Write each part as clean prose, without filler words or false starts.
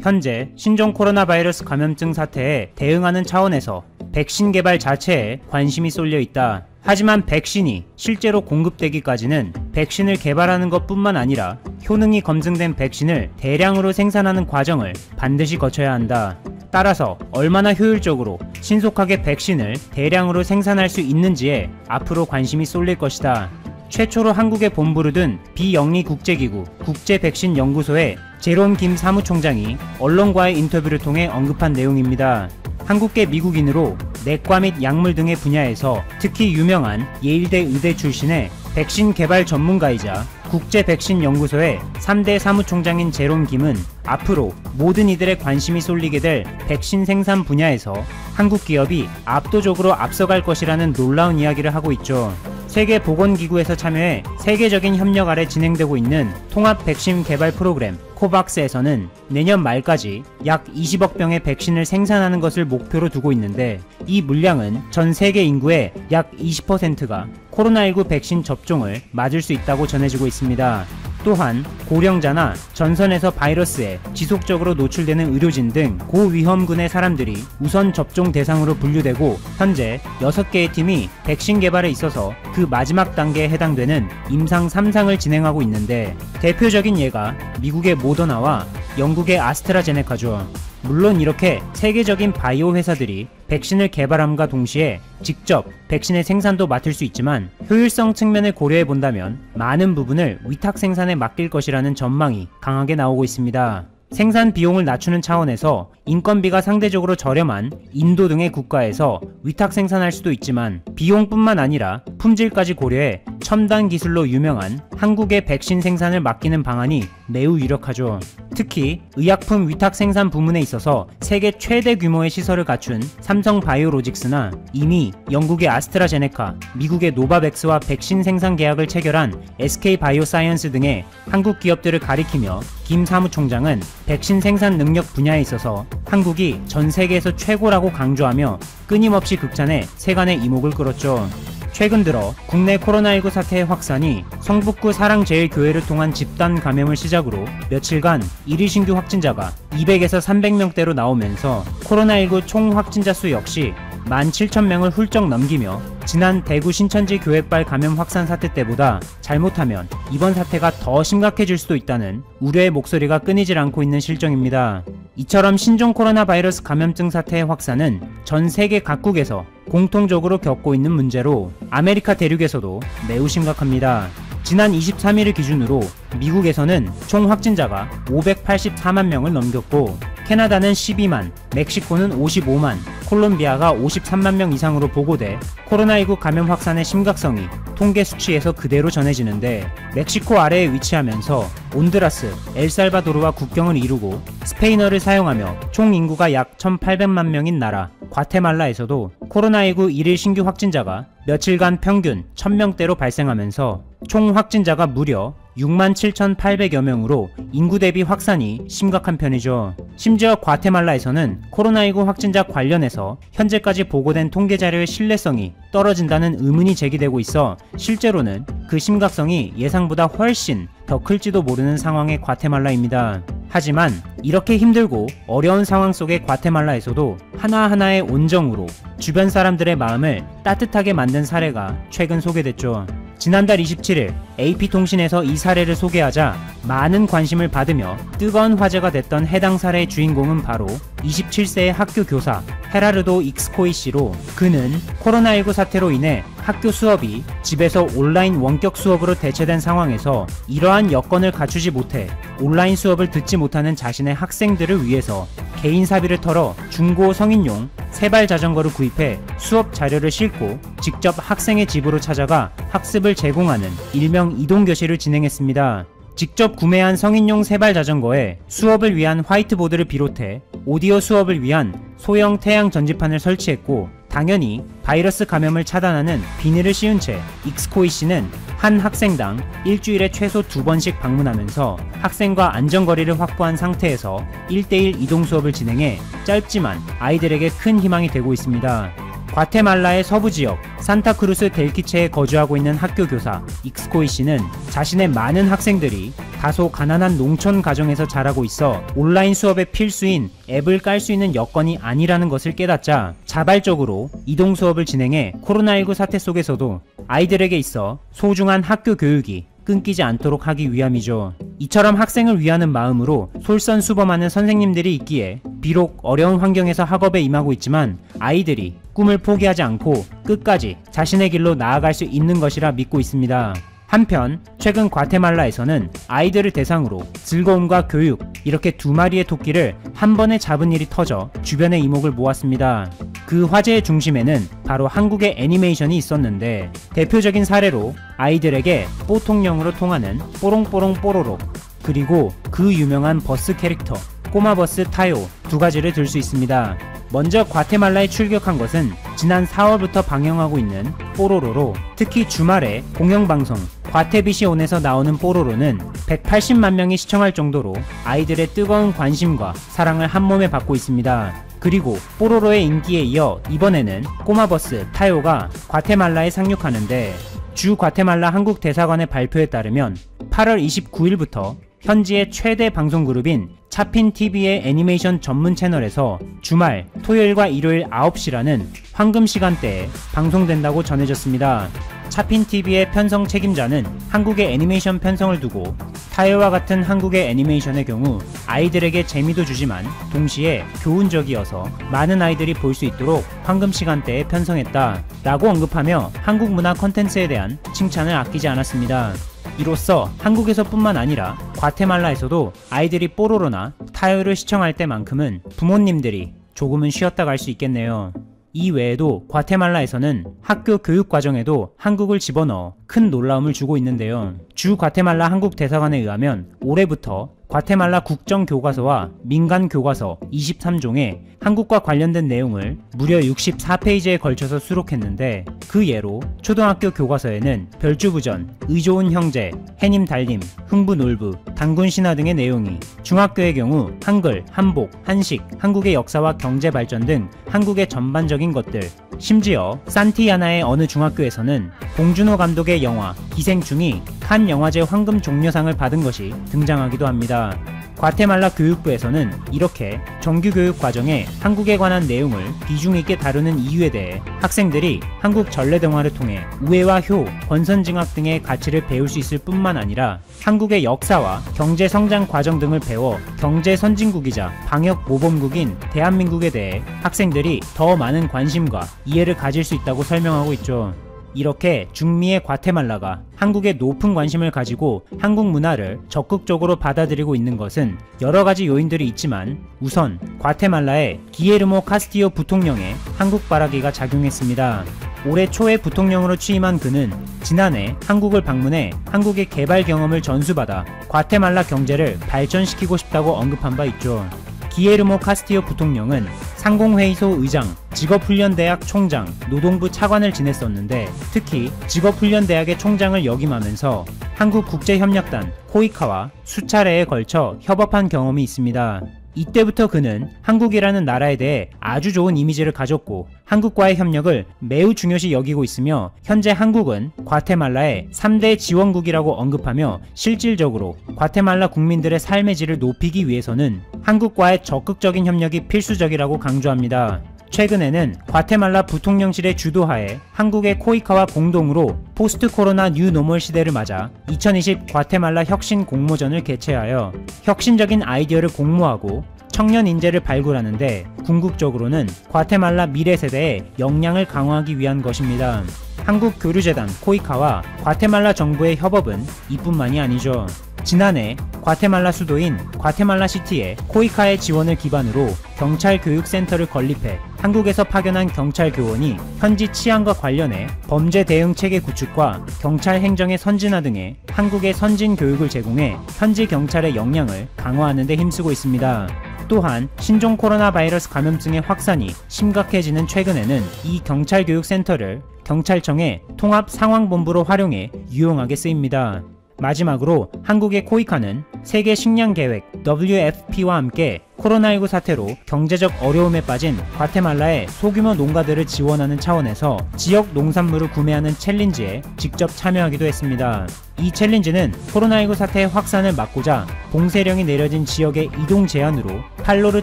현재 신종 코로나 바이러스 감염증 사태에 대응하는 차원에서 백신 개발 자체에 관심이 쏠려 있다. 하지만 백신이 실제로 공급되기까지는 백신을 개발하는 것뿐만 아니라 효능이 검증된 백신을 대량으로 생산하는 과정을 반드시 거쳐야 한다. 따라서 얼마나 효율적으로 신속하게 백신을 대량으로 생산할 수 있는지에 앞으로 관심이 쏠릴 것이다. 최초로 한국에 본부를 둔 비영리 국제기구 국제백신연구소의 제롬 김 사무총장이 언론과의 인터뷰를 통해 언급한 내용입니다. 한국계 미국인으로 내과 및 약물 등의 분야에서 특히 유명한 예일대 의대 출신의 백신 개발 전문가이자 국제백신연구소의 3대 사무총장인 제롬 김은 앞으로 모든 이들의 관심이 쏠리게 될 백신 생산 분야에서 한국 기업이 압도적으로 앞서갈 것이라는 놀라운 이야기를 하고 있죠. 세계보건기구에서 참여해 세계적인 협력 아래 진행되고 있는 통합 백신 개발 프로그램 코박스에서는 내년 말까지 약 20억 병의 백신을 생산하는 것을 목표로 두고 있는데, 이 물량은 전 세계 인구의 약 20%가 코로나19 백신 접종을 맞을 수 있다고 전해지고 있습니다. 또한 고령자나 전선에서 바이러스에 지속적으로 노출되는 의료진 등 고위험군의 사람들이 우선 접종 대상으로 분류되고, 현재 6개의 팀이 백신 개발에 있어서 그 마지막 단계에 해당되는 임상 3상을 진행하고 있는데, 대표적인 예가 미국의 모더나와 영국의 아스트라제네카죠. 물론 이렇게 세계적인 바이오 회사들이 백신을 개발함과 동시에 직접 백신의 생산도 맡을 수 있지만, 효율성 측면을 고려해 본다면 많은 부분을 위탁 생산에 맡길 것이라는 전망이 강하게 나오고 있습니다. 생산 비용을 낮추는 차원에서 인건비가 상대적으로 저렴한 인도 등의 국가에서 위탁 생산할 수도 있지만, 비용뿐만 아니라 품질까지 고려해 첨단 기술로 유명한 한국의 백신 생산을 맡기는 방안이 매우 유력하죠. 특히 의약품 위탁 생산 부문에 있어서 세계 최대 규모의 시설을 갖춘 삼성바이오로직스나 이미 영국의 아스트라제네카, 미국의 노바백스와 백신 생산 계약을 체결한 SK바이오사이언스 등의 한국 기업들을 가리키며 김 사무총장은 백신 생산 능력 분야에 있어서 한국이 전 세계에서 최고라고 강조하며 끊임없이 극찬해 세간의 이목을 끌었죠. 최근 들어 국내 코로나19 사태의 확산이 성북구 사랑제일교회를 통한 집단 감염을 시작으로 며칠간 일일 신규 확진자가 200에서 300명대로 나오면서 코로나19 총 확진자 수 역시 17,000명을 훌쩍 넘기며 지난 대구 신천지 교회발 감염 확산 사태 때보다 잘못하면 이번 사태가 더 심각해질 수도 있다는 우려의 목소리가 끊이질 않고 있는 실정입니다. 이처럼 신종 코로나 바이러스 감염증 사태의 확산은 전 세계 각국에서 공통적으로 겪고 있는 문제로 아메리카 대륙에서도 매우 심각합니다. 지난 23일을 기준으로 미국에서는 총 확진자가 584만 명을 넘겼고, 캐나다는 12만, 멕시코는 55만, 콜롬비아가 53만 명 이상으로 보고돼 코로나19 감염 확산의 심각성이 통계 수치에서 그대로 전해지는데, 멕시코 아래에 위치하면서 온두라스, 엘살바도르와 국경을 이루고 스페인어를 사용하며 총 인구가 약 1,800만 명인 나라 과테말라에서도 코로나19 일일 신규 확진자가 며칠간 평균 1,000명대로 발생하면서 총 확진자가 무려 67,800여 명으로 인구 대비 확산이 심각한 편이죠. 심지어 과테말라에서는 코로나19 확진자 관련해서 현재까지 보고된 통계 자료의 신뢰성이 떨어진다는 의문이 제기되고 있어 실제로는 그 심각성이 예상보다 훨씬 더 클지도 모르는 상황의 과테말라입니다. 하지만 이렇게 힘들고 어려운 상황 속의 과테말라에서도 하나하나의 온정으로 주변 사람들의 마음을 따뜻하게 만든 사례가 최근 소개됐죠. 지난달 27일 AP통신에서 이 사례를 소개하자 많은 관심을 받으며 뜨거운 화제가 됐던 해당 사례의 주인공은 바로 27세의 학교 교사 헤라르도 익스코이 씨로, 그는 코로나19 사태로 인해 학교 수업이 집에서 온라인 원격 수업으로 대체된 상황에서 이러한 여건을 갖추지 못해 온라인 수업을 듣지 못하는 자신의 학생들을 위해서 개인 사비를 털어 중고 성인용 세발 자전거를 구입해 수업 자료를 싣고 직접 학생의 집으로 찾아가 학습을 제공하는 일명 이동교실을 진행했습니다. 직접 구매한 성인용 세발 자전거에 수업을 위한 화이트보드를 비롯해 오디오 수업을 위한 소형 태양 전지판을 설치했고, 당연히 바이러스 감염을 차단하는 비닐을 씌운 채 익스코이 씨는 한 학생당 일주일에 최소 2번씩 방문하면서 학생과 안전거리를 확보한 상태에서 1대1 이동 수업을 진행해 짧지만 아이들에게 큰 희망이 되고 있습니다. 과테말라의 서부 지역 산타크루스 델키체에 거주하고 있는 학교 교사 익스코이 씨는 자신의 많은 학생들이 다소 가난한 농촌 가정에서 자라고 있어 온라인 수업의 필수인 앱을 깔 수 있는 여건이 아니라는 것을 깨닫자 자발적으로 이동 수업을 진행해 코로나19 사태 속에서도 아이들에게 있어 소중한 학교 교육이 끊기지 않도록 하기 위함이죠. 이처럼 학생을 위하는 마음으로 솔선수범하는 선생님들이 있기에 비록 어려운 환경에서 학업에 임하고 있지만 아이들이 꿈을 포기하지 않고 끝까지 자신의 길로 나아갈 수 있는 것이라 믿고 있습니다. 한편 최근 과테말라에서는 아이들을 대상으로 즐거움과 교육 이렇게 두 마리의 토끼를 한 번에 잡은 일이 터져 주변의 이목을 모았습니다. 그 화제의 중심에는 바로 한국의 애니메이션이 있었는데 대표적인 사례로 아이들에게 뽀통령으로 통하는 뽀롱뽀롱 뽀로로 그리고 그 유명한 버스 캐릭터 꼬마버스 타요 두 가지를 들 수 있습니다. 먼저 과테말라에 출격한 것은 지난 4월부터 방영하고 있는 뽀로로로 특히 주말에 공영방송 과테비시온에서 나오는 뽀로로는 180만 명이 시청할 정도로 아이들의 뜨거운 관심과 사랑을 한몸에 받고 있습니다. 그리고 뽀로로의 인기에 이어 이번에는 꼬마버스 타요가 과테말라에 상륙하는데 주 과테말라 한국 대사관의 발표에 따르면 8월 29일부터 현지의 최대 방송그룹인 차핀TV의 애니메이션 전문 채널에서 주말 토요일과 일요일 9시라는 황금 시간대에 방송된다고 전해졌습니다. 차핀TV의 편성 책임자는 한국의 애니메이션 편성을 두고 타요와 같은 한국의 애니메이션의 경우 아이들에게 재미도 주지만 동시에 교훈적이어서 많은 아이들이 볼 수 있도록 황금 시간대에 편성했다 라고 언급하며 한국 문화 컨텐츠에 대한 칭찬을 아끼지 않았습니다. 이로써 한국에서 뿐만 아니라 과테말라에서도 아이들이 뽀로로나 타요를 시청할 때만큼은 부모님들이 조금은 쉬었다 갈 수 있겠네요. 이 외에도 과테말라에서는 학교 교육 과정에도 한국을 집어넣어 큰 놀라움을 주고 있는데요. 주 과테말라 한국 대사관에 의하면 올해부터 과테말라 국정교과서와 민간교과서 23종에 한국과 관련된 내용을 무려 64페이지에 걸쳐서 수록했는데 그 예로 초등학교 교과서에는 별주부전, 의좋은 형제, 해님 달님, 흥부놀부, 단군신화 등의 내용이 중학교의 경우 한글, 한복, 한식, 한국의 역사와 경제 발전 등 한국의 전반적인 것들 심지어 산티아나의 어느 중학교에서는 봉준호 감독의 영화 기생충이 칸 영화제 황금 종려상을 받은 것이 등장하기도 합니다. 과테말라 교육부에서는 이렇게 정규교육 과정에 한국에 관한 내용을 비중 있게 다루는 이유에 대해 학생들이 한국 전래동화를 통해 우애와 효, 권선징악 등의 가치를 배울 수 있을 뿐만 아니라 한국의 역사와 경제 성장 과정 등을 배워 경제 선진국이자 방역 모범국인 대한민국에 대해 학생들이 더 많은 관심과 이해를 가질 수 있다고 설명하고 있죠. 이렇게 중미의 과테말라가 한국에 높은 관심을 가지고 한국 문화를 적극적으로 받아들이고 있는 것은 여러가지 요인들이 있지만 우선 과테말라의 기에르모 카스티요 부통령의 한국 발악기가 작용했습니다. 올해 초에 부통령으로 취임한 그는 지난해 한국을 방문해 한국의 개발 경험을 전수받아 과테말라 경제를 발전시키고 싶다고 언급한 바 있죠. 기에르모 카스티요 부통령은 상공회의소 의장, 직업훈련대학 총장, 노동부 차관을 지냈었는데 특히 직업훈련대학의 총장을 역임하면서 한국국제협력단 코이카와 수차례에 걸쳐 협업한 경험이 있습니다. 이때부터 그는 한국이라는 나라에 대해 아주 좋은 이미지를 가졌고 한국과의 협력을 매우 중요시 여기고 있으며 현재 한국은 과테말라의 3대 지원국이라고 언급하며 실질적으로 과테말라 국민들의 삶의 질을 높이기 위해서는 한국과의 적극적인 협력이 필수적이라고 강조합니다. 최근에는 과테말라 부통령실의 주도하에 한국의 코이카와 공동으로 포스트 코로나 뉴 노멀 시대를 맞아 2020 과테말라 혁신 공모전을 개최하여 혁신적인 아이디어를 공모하고 청년 인재를 발굴하는데 궁극적으로는 과테말라 미래 세대의 역량을 강화하기 위한 것입니다. 한국교류재단 코이카와 과테말라 정부의 협업은 이뿐만이 아니죠. 지난해 과테말라 수도인 과테말라 시티에 코이카의 지원을 기반으로 경찰교육센터를 건립해 한국에서 파견한 경찰 교원이 현지 치안과 관련해 범죄 대응 체계 구축과 경찰 행정의 선진화 등의 한국의 선진 교육을 제공해 현지 경찰의 역량을 강화하는 데 힘쓰고 있습니다. 또한 신종 코로나 바이러스 감염증의 확산이 심각해지는 최근에는 이 경찰교육센터를 경찰청의 통합상황본부로 활용해 유용하게 쓰입니다. 마지막으로 한국의 코이카는 세계 식량계획 WFP와 함께 코로나19 사태로 경제적 어려움에 빠진 과테말라의 소규모 농가들을 지원하는 차원에서 지역 농산물을 구매하는 챌린지에 직접 참여하기도 했습니다. 이 챌린지는 코로나19 사태의 확산을 막고자 봉쇄령이 내려진 지역의 이동 제한으로 판로를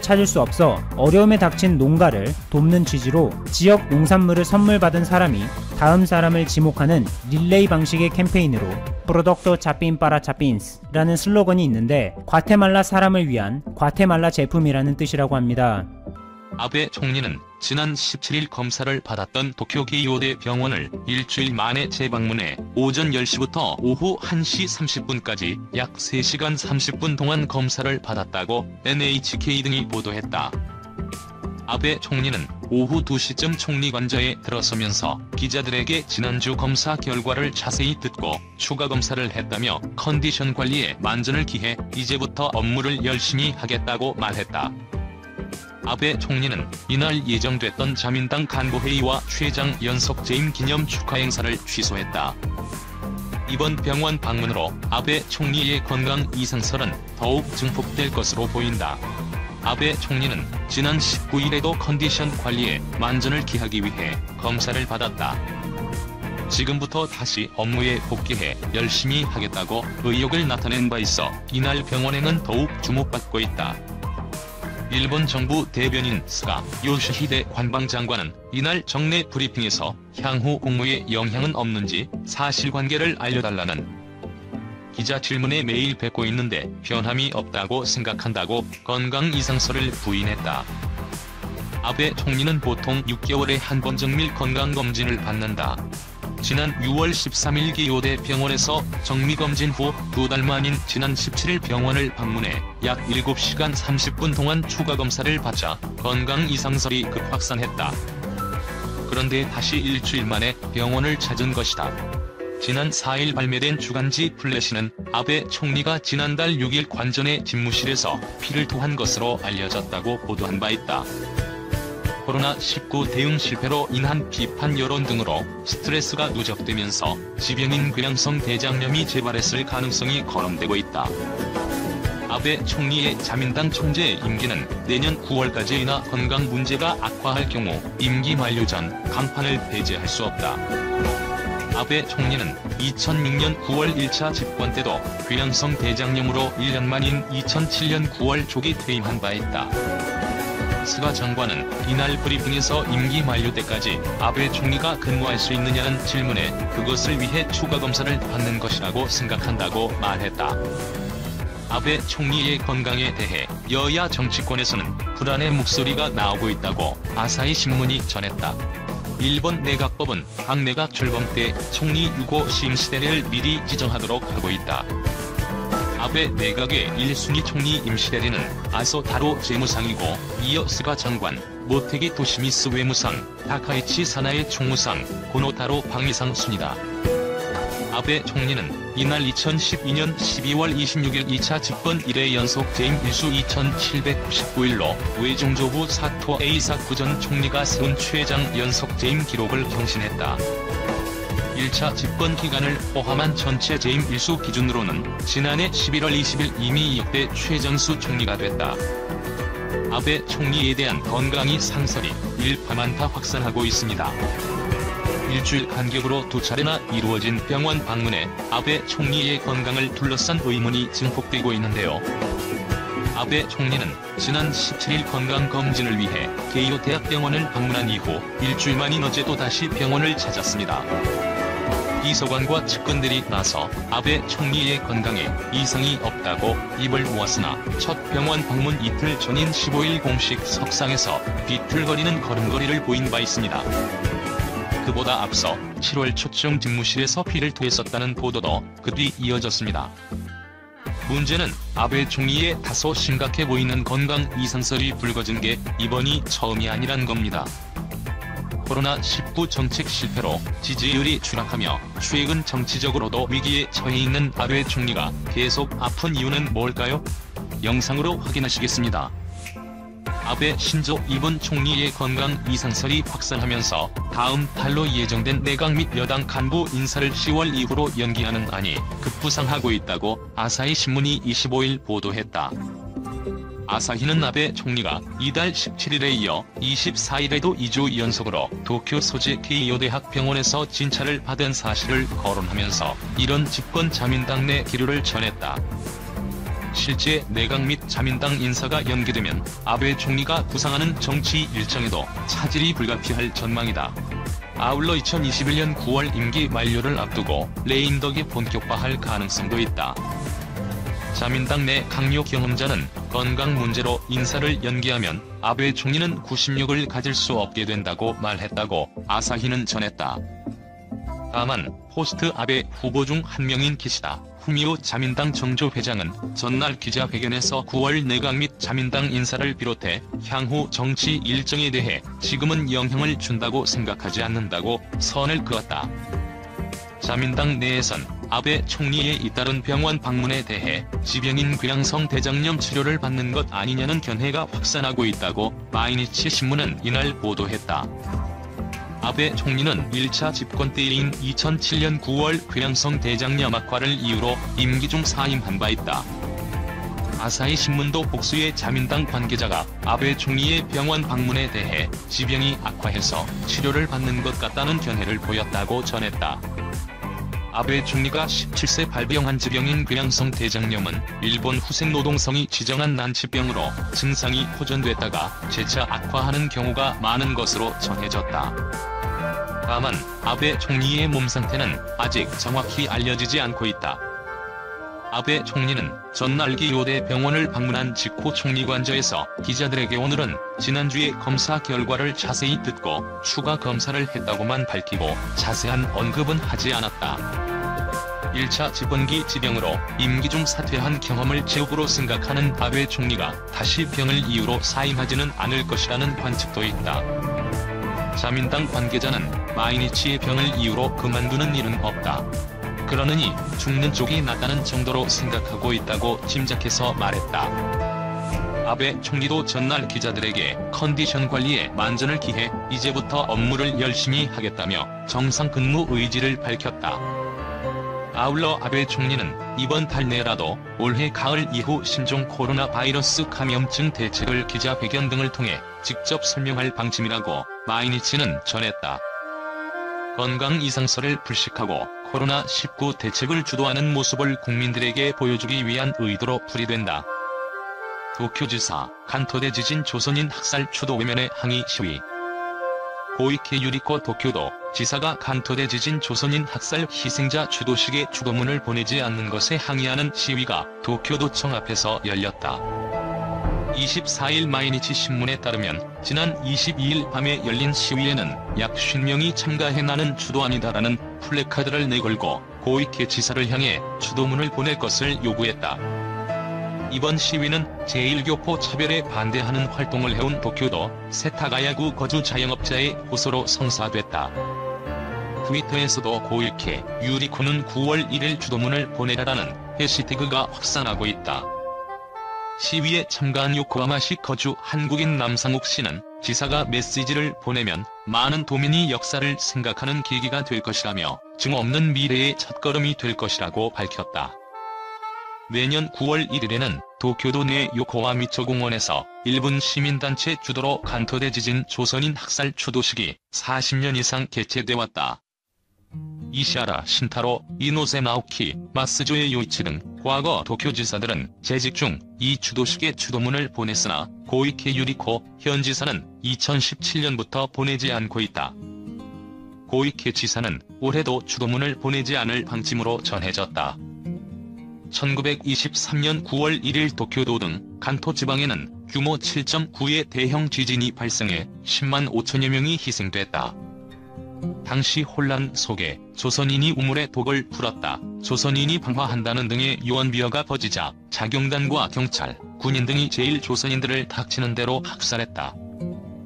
찾을 수 없어 어려움에 닥친 농가를 돕는 취지로 지역 농산물을 선물 받은 사람이 다음 사람을 지목하는 릴레이 방식의 캠페인으로 프로덕토 차핀 파라 차핀스 라는 슬로건이 있는데 과테말라 사람을 위한 과테말라 제품이라는 뜻이라고 합니다. 아베 총리는 지난 17일 검사를 받았던 도쿄 게이오대 병원을 일주일 만에 재방문해 오전 10시부터 오후 1시 30분까지 약 3시간 30분 동안 검사를 받았다고 NHK 등이 보도했다. 아베 총리는 오후 2시쯤 총리 관저에 들어서면서 기자들에게 지난주 검사 결과를 자세히 듣고 추가 검사를 했다며 컨디션 관리에 만전을 기해 이제부터 업무를 열심히 하겠다고 말했다. 아베 총리는 이날 예정됐던 자민당 간부회의와 최장 연석 재임 기념 축하 행사를 취소했다. 이번 병원 방문으로 아베 총리의 건강 이상설은 더욱 증폭될 것으로 보인다. 아베 총리는 지난 19일에도 컨디션 관리에 만전을 기하기 위해 검사를 받았다. 지금부터 다시 업무에 복귀해 열심히 하겠다고 의욕을 나타낸 바 있어 이날 병원행은 더욱 주목받고 있다. 일본 정부 대변인 스가 요시히데 관방장관은 이날 정례 브리핑에서 향후 공무에 영향은 없는지 사실관계를 알려달라는 기자 질문에 매일 뵙고 있는데 변함이 없다고 생각한다고 건강 이상설을 부인했다. 아베 총리는 보통 6개월에 한 번 정밀 건강검진을 받는다. 지난 6월 13일 게이오대 병원에서 정밀검진 후 2달 만인 지난 17일 병원을 방문해 약 7시간 30분 동안 추가 검사를 받자 건강 이상설이 급 확산했다. 그런데 다시 일주일 만에 병원을 찾은 것이다. 지난 4일 발매된 주간지 플래시는 아베 총리가 지난달 6일 관전의 집무실에서 피를 토한 것으로 알려졌다고 보도한 바 있다. 코로나19 대응 실패로 인한 비판 여론 등으로 스트레스가 누적되면서 지병인 궤양성 대장염이 재발했을 가능성이 거론되고 있다. 아베 총리의 자민당 총재 임기는 내년 9월까지이나 건강 문제가 악화할 경우 임기 만료 전 강판을 배제할 수 없다. 아베 총리는 2006년 9월 1차 집권 때도 궤양성 대장염으로 1년 만인 2007년 9월 조기 퇴임한 바 있다. 스가 장관은 이날 브리핑에서 임기 만료 때까지 아베 총리가 근무할 수 있느냐는 질문에 그것을 위해 추가 검사를 받는 것이라고 생각한다고 말했다. 아베 총리의 건강에 대해 여야 정치권에서는 불안의 목소리가 나오고 있다고 아사히 신문이 전했다. 일본 내각법은 박 내각 출범 때 총리 유고 시임 시대를 미리 지정하도록 하고 있다. 아베 내각의 1순위 총리 임시대리는 아소 타로 재무상이고 이어 스가 장관, 모테기 도시미스 외무상, 다카이치 사나의 총무상, 고노타로 방위상 순이다. 아베 총리는 이날 2012년 12월 26일 2차 집권 1회 연속 재임 일수 2799일로 외종조부 사토 에이사쿠 전 총리가 세운 최장 연속 재임 기록을 경신했다. 1차 집권 기간을 포함한 전체 재임 일수 기준으로는 지난해 11월 20일 이미 역대 최장수 총리가 됐다. 아베 총리에 대한 건강이 상설이 일파만파 확산하고 있습니다. 일주일 간격으로 2차례나 이루어진 병원 방문에 아베 총리의 건강을 둘러싼 의문이 증폭되고 있는데요. 아베 총리는 지난 17일 건강검진을 위해 게이오 대학병원을 방문한 이후 일주일 만인 어제 또다시 병원을 찾았습니다. 비서관과 측근들이 나서 아베 총리의 건강에 이상이 없다고 입을 모았으나 첫 병원 방문 이틀 전인 15일 공식 석상에서 비틀거리는 걸음걸이를 보인 바 있습니다. 그보다 앞서 7월 초쯤 집무실에서 피를 토했었다는 보도도 그 뒤 이어졌습니다. 문제는 아베 총리의 다소 심각해 보이는 건강 이상설이 불거진 게 이번이 처음이 아니란 겁니다. 코로나19 정책 실패로 지지율이 추락하며 최근 정치적으로도 위기에 처해 있는 아베 총리가 계속 아픈 이유는 뭘까요? 영상으로 확인하시겠습니다. 아베 신조 이번 총리의 건강 이상설이 확산하면서 다음 달로 예정된 내각 및 여당 간부 인사를 10월 이후로 연기하는 안이 급부상하고 있다고 아사히 신문이 25일 보도했다. 아사히는 아베 총리가 이달 17일에 이어 24일에도 2주 연속으로 도쿄 소재 케이오 대학병원에서 진찰을 받은 사실을 거론하면서 이런 집권 자민당 내 기류를 전했다. 실제 내각 및 자민당 인사가 연계되면 아베 총리가 구상하는 정치 일정에도 차질이 불가피할 전망이다. 아울러 2021년 9월 임기 만료를 앞두고 레임덕이 본격화할 가능성도 있다. 자민당 내 강요 경험자는 건강 문제로 인사를 연기하면 아베 총리는 구심력을 가질 수 없게 된다고 말했다고 아사히는 전했다. 다만 포스트 아베 후보 중 한 명인 기시다 후미오 자민당 정조 회장은 전날 기자회견에서 9월 내각 및 자민당 인사를 비롯해 향후 정치 일정에 대해 지금은 영향을 준다고 생각하지 않는다고 선을 그었다. 자민당 내에선 아베 총리의 잇따른 병원 방문에 대해 지병인 궤양성 대장염 치료를 받는 것 아니냐는 견해가 확산하고 있다고 마이니치 신문은 이날 보도했다. 아베 총리는 1차 집권 때인 2007년 9월 궤양성 대장염 악화를 이유로 임기 중 사임한 바 있다. 아사히 신문도 복수의 자민당 관계자가 아베 총리의 병원 방문에 대해 지병이 악화해서 치료를 받는 것 같다는 견해를 보였다고 전했다. 아베 총리가 17세 발병한 지병인 궤양성 대장염은 일본 후생노동성이 지정한 난치병으로 증상이 호전됐다가 재차 악화하는 경우가 많은 것으로 전해졌다. 다만 아베 총리의 몸 상태는 아직 정확히 알려지지 않고 있다. 아베 총리는 전날 기요대 병원을 방문한 직후 총리관저에서 기자들에게 오늘은 지난주에 검사 결과를 자세히 듣고 추가 검사를 했다고만 밝히고 자세한 언급은 하지 않았다. 1차 집권기 지병으로 임기 중 사퇴한 경험을 제업으로 생각하는 아베 총리가 다시 병을 이유로 사임하지는 않을 것이라는 관측도 있다. 자민당 관계자는 마이니치의 병을 이유로 그만두는 일은 없다. 그러느니 죽는 쪽이 낫다는 정도로 생각하고 있다고 짐작해서 말했다. 아베 총리도 전날 기자들에게 컨디션 관리에 만전을 기해 이제부터 업무를 열심히 하겠다며 정상 근무 의지를 밝혔다. 아울러 아베 총리는 이번 달 내라도 올해 가을 이후 신종 코로나 바이러스 감염증 대책을 기자회견 등을 통해 직접 설명할 방침이라고 마이니치는 전했다. 건강 이상설을 불식하고 코로나19 대책을 주도하는 모습을 국민들에게 보여주기 위한 의도로 풀이된다. 도쿄지사 간토대 지진 조선인 학살 추도 외면의 항의 시위. 고이케 유리코 도쿄도 지사가 간토대 지진 조선인 학살 희생자 추도식에 추도문을 보내지 않는 것에 항의하는 시위가 도쿄도청 앞에서 열렸다. 24일 마이니치 신문에 따르면 지난 22일 밤에 열린 시위에는 약 50명이 참가해 나는 추도아니다라는 플래카드를 내걸고 고이케 지사를 향해 추도문을 보낼 것을 요구했다. 이번 시위는 제1교포 차별에 반대하는 활동을 해온 도쿄도 세타가야구 거주 자영업자의 호소로 성사됐다. 트위터에서도 고이케 유리코는 9월 1일 추도문을 보내라라는 해시태그가 확산하고 있다. 시위에 참가한 요코하마시 거주 한국인 남상욱 씨는 지사가 메시지를 보내면 많은 도민이 역사를 생각하는 계기가 될 것이라며 증오 없는 미래의 첫걸음이 될 것이라고 밝혔다. 내년 9월 1일에는 도쿄도 내 요코와 미초공원에서 일본 시민단체 주도로 간토대 지진 조선인 학살 추도식이 40년 이상 개최돼 왔다. 이시하라 신타로, 이노세 나오키, 마스조에 요이치 등 과거 도쿄지사들은 재직 중 이 추도식에 추도문을 보냈으나 고이케 유리코 현 지사는 2017년부터 보내지 않고 있다. 고이케 지사는 올해도 추도문을 보내지 않을 방침으로 전해졌다. 1923년 9월 1일 도쿄도 등 간토 지방에는 규모 7.9의 대형 지진이 발생해 10만 5천여 명이 희생됐다. 당시 혼란 속에 조선인이 우물에 독을 풀었다, 조선인이 방화한다는 등의 유언비어가 퍼지자 자경단과 경찰, 군인 등이 제1조선인들을 닥치는 대로 학살했다.